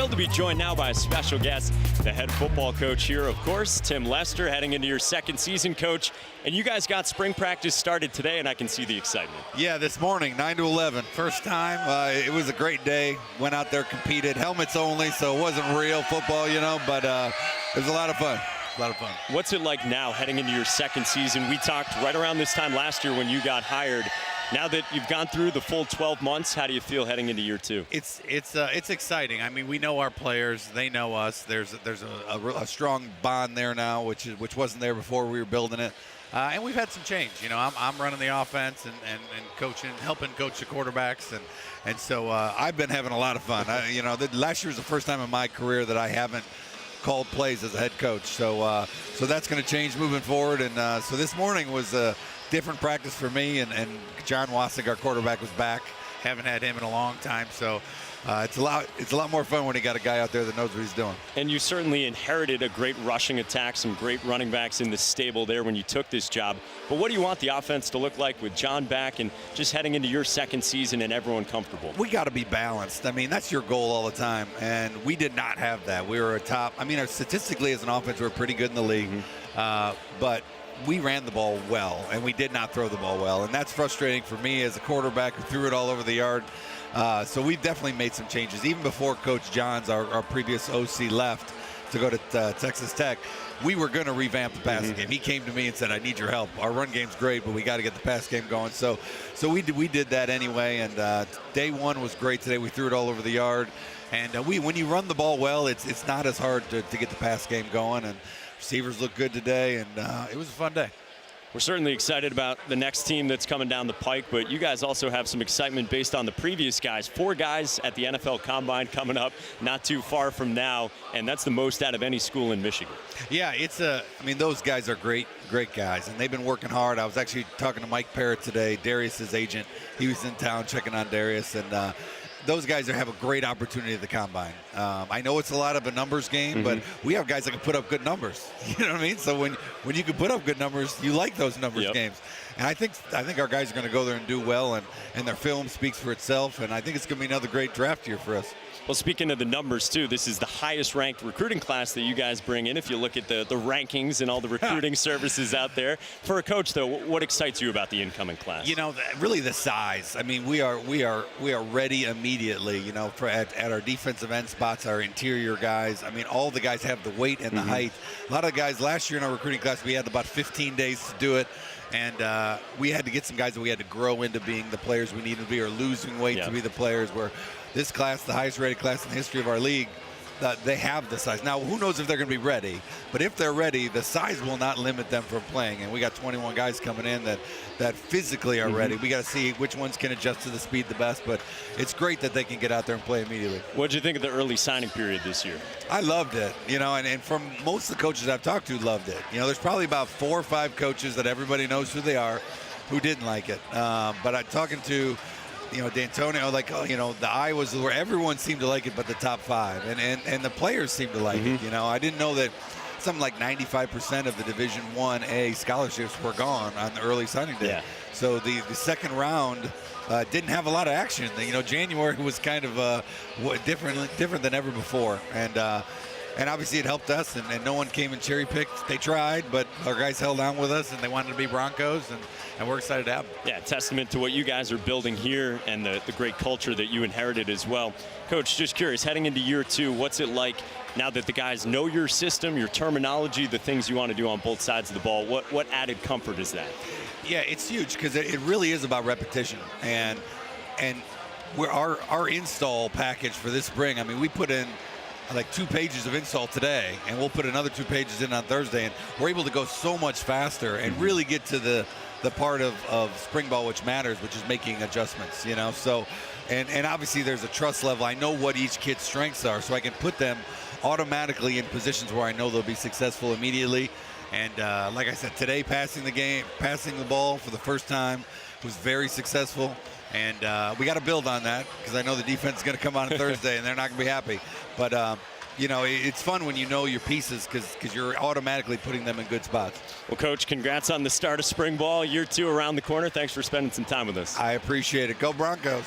Thrilled to be joined now by a special guest, the head football coach here, of course, Tim Lester, heading into your second season, Coach. And you guys got spring practice started today, and I can see the excitement. Yeah, this morning, 9 to 11. First time. It was a great day. Went out there, competed. Helmets only, so it wasn't real football, but it was a lot of fun. What's it like now, heading into your second season? We talked right around this time last year when you got hired. Now that you've gone through the full 12 months, how do you feel heading into year two? It's exciting. I mean, we know our players; they know us. There's a strong bond there now, which wasn't there before we were building it. And we've had some change. I'm running the offense and coaching, helping coach the quarterbacks, and so I've been having a lot of fun. Last year was the first time in my career that I haven't called plays as a head coach. So that's going to change moving forward. And so this morning was a different practice for me, and John Wasik, our quarterback, was back. Haven't had him in a long time, so it's a lot more fun when you got a guy out there that knows what he's doing. And you certainly inherited a great rushing attack, some great running backs in the stable there when you took this job. But what do you want the offense to look like with John back and just heading into your second season and everyone comfortable? We got to be balanced. I mean, that's your goal all the time, and we did not have that. We were statistically as an offense, we were pretty good in the league, but we ran the ball well, and we did not throw the ball well, and that's frustrating for me as a quarterback who threw it all over the yard. So we've definitely made some changes. Even before Coach Johns, our previous OC, left to go to Texas Tech, we were going to revamp the passing game. He came to me and said, "I need your help. Our run game's great, but we got to get the pass game going." So we did that anyway, and day one was great today. We threw it all over the yard, and when you run the ball well, it's not as hard to get the pass game going, and receivers look good today, and it was a fun day. We're certainly excited about the next team that's coming down the pike, but you guys also have some excitement based on the previous guys. 4 guys at the NFL Combine coming up not too far from now, and that's the most out of any school in Michigan. Yeah, those guys are great guys, and they've been working hard. I was actually talking to Mike Parrott today, Darius's agent. He was in town checking on Darius, and those guys have a great opportunity at the Combine. I know it's a lot of a numbers game, but we have guys that can put up good numbers. You know what I mean? So when you can put up good numbers, you like those numbers games. And I think our guys are going to go there and do well, and their film speaks for itself. And I think it's going to be another great draft year for us. Well, speaking of the numbers, too, this is the highest-ranked recruiting class that you guys bring in. If you look at the rankings and all the recruiting services out there. For a coach, though, what excites you about the incoming class? Really the size. I mean, we are ready immediately. At our defensive end spots, our interior guys. I mean, all the guys have the weight and the height. A lot of guys last year in our recruiting class, we had about 15 days to do it. And we had to get some guys that we had to grow into being the players we needed to be, or losing weight to be the players. Where this class, the highest rated class in the history of our league, they have the size. Now, who knows if they're going to be ready? But if they're ready, the size will not limit them from playing. And we got 21 guys coming in that physically are ready. We got to see which ones can adjust to the speed the best. But it's great that they can get out there and play immediately. What did you think of the early signing period this year? I loved it. And from most of the coaches I've talked to, loved it. There's probably about 4 or 5 coaches that everybody knows who they are who didn't like it. But I'm talking to D'Antonio, the Iowas, where everyone seemed to like it but the top 5, and the players seemed to like it. I didn't know that something like 95% of the Division 1A scholarships were gone on the early signing day. So the second round didn't have a lot of action. January was kind of different than ever before, and obviously it helped us, and no one came and cherry-picked. They tried, but our guys held on with us, and they wanted to be Broncos, and we're excited to have them. Yeah, testament to what you guys are building here and the great culture that you inherited as well. Coach, just curious, heading into year 2, what's it like now that the guys know your system, your terminology, the things you want to do on both sides of the ball? What added comfort is that? Yeah, it's huge because it really is about repetition. And our install package for this spring, I mean, we put in like 2 pages of install today, and we'll put another 2 pages in on Thursday, and we're able to go so much faster and really get to the part of spring ball which matters, which is making adjustments. So and obviously there's a trust level. I know what each kid's strengths are, so I can put them automatically in positions where I know they'll be successful immediately. And like I said, today passing the ball for the first time was very successful. And we got to build on that because I know the defense is going to come on Thursday and they're not going to be happy. But it's fun when you know your pieces because you're automatically putting them in good spots. Well, Coach, congrats on the start of spring ball. Year 2 around the corner. Thanks for spending some time with us. I appreciate it. Go Broncos.